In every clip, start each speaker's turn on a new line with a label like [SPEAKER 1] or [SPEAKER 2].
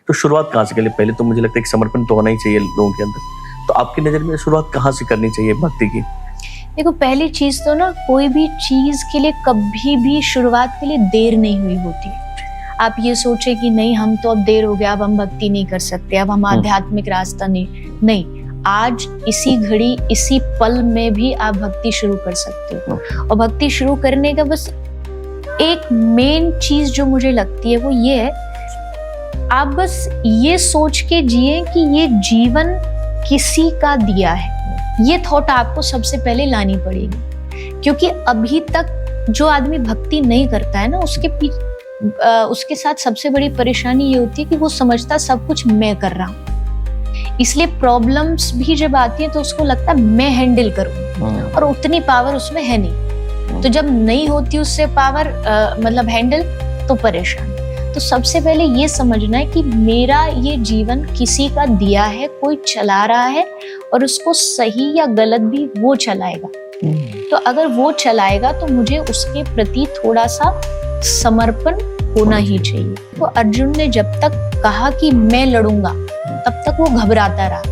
[SPEAKER 1] तो शुरुआत कहाँ से करें? पहले तो मुझे लगता है कि समर्पण तो होना ही चाहिए लोगों के अंदर। तो आपकी नज़र में शुरुआत कहाँ से करनी चाहिए भक्ति की?
[SPEAKER 2] देखो, पहली चीज तो ना, कोई भी चीज के लिए कभी भी शुरुआत के लिए देर नहीं हुई होती है। आप ये सोचे कि नहीं, हम तो अब देर हो गया, अब हम भक्ति नहीं कर सकते, अब हम आध्यात्मिक रास्ता नहीं, आज इसी घड़ी इसी पल में भी आप भक्ति शुरू कर सकते हो। और भक्ति शुरू करने का बस एक मेन चीज जो मुझे लगती है वो ये है, आप बस ये सोच के जिए कि ये जीवन किसी का दिया है। ये थॉट आपको सबसे पहले लानी पड़ेगी, क्योंकि अभी तक जो आदमी भक्ति नहीं करता है ना, उसके साथ सबसे बड़ी परेशानी ये होती है कि वो समझता सब कुछ मैं कर रहा हूँ। इसलिए प्रॉब्लम्स भी जब आती है तो उसको लगता है मैं हैंडल करूँ, और उतनी पावर उसमें है नहीं। तो जब नहीं होती उससे पावर मतलब हैंडल, तो परेशान। तो सबसे पहले ये समझना है कि मेरा ये जीवन किसी का दिया है, कोई चला रहा है, और उसको सही या गलत भी वो चलाएगा। तो अगर वो चलाएगा तो मुझे उसके प्रति थोड़ा सा समर्पण होना ही चाहिए। तो अर्जुन ने जब तक कहा कि मैं लड़ूंगा, तब तक वो घबराता रहा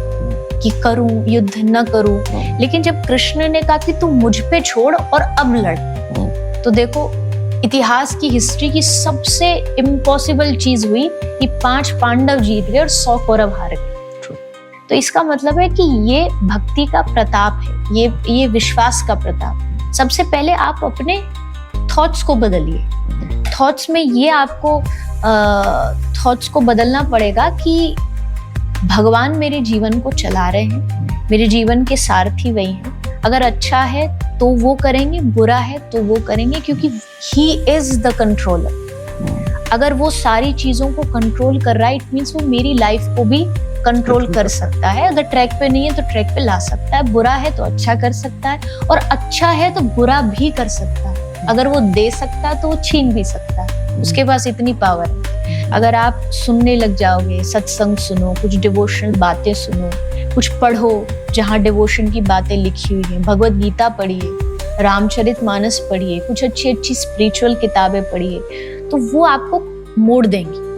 [SPEAKER 2] कि करूं युद्ध न करूं। लेकिन जब कृष्ण ने कहा कि तू मुझ पे छोड़ और अब लड़, तो देखो इतिहास की हिस्ट्री की सबसे इम्पॉसिबल चीज हुई कि 5 पांडव जीत गए और 100 कौरव हार गए। तो इसका मतलब है कि ये भक्ति का प्रताप है, ये विश्वास का प्रताप। सबसे पहले आप अपने थॉट्स को बदलिए। थॉट्स में ये आपको थॉट्स को बदलना पड़ेगा कि भगवान मेरे जीवन को चला रहे हैं, मेरे जीवन के सारथी वही हैं। अगर अच्छा है तो वो करेंगे, बुरा है तो वो करेंगे, क्योंकि ही इज द कंट्रोलर। अगर वो सारी चीजों को कंट्रोल कर रहा है, इट मीन्स वो मेरी लाइफ को भी कंट्रोल कर सकता है। अगर ट्रैक पे नहीं है तो ट्रैक पे ला सकता है, बुरा है तो अच्छा कर सकता है, और अच्छा है तो बुरा भी कर सकता है। अगर वो दे सकता है तो वो छीन भी सकता है, उसके पास इतनी पावर है। अगर आप सुनने लग जाओगे, सत्संग सुनो, कुछ डिवोशनल बातें सुनो, कुछ पढ़ो जहाँ डिवोशन की बातें लिखी हुई हैं, भगवत गीता पढ़िए, रामचरितमानस पढ़िए, कुछ अच्छी अच्छी स्पिरिचुअल किताबें पढ़िए, तो वो आपको मोड़ देंगी।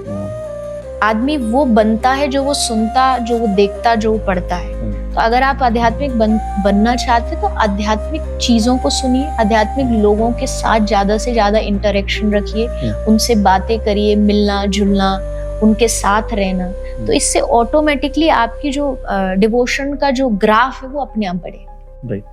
[SPEAKER 2] आदमी वो बनता है जो वो सुनता, जो वो देखता, जो वो पढ़ता है। तो अगर आप आध्यात्मिक बनना चाहते तो आध्यात्मिक चीजों को सुनिए, आध्यात्मिक लोगों के साथ ज्यादा से ज्यादा इंटरेक्शन रखिए, उनसे बातें करिए, मिलना जुलना, उनके साथ रहना। तो इससे ऑटोमेटिकली आपकी जो डिवोशन का जो ग्राफ है वो अपने आप बढ़ेगा।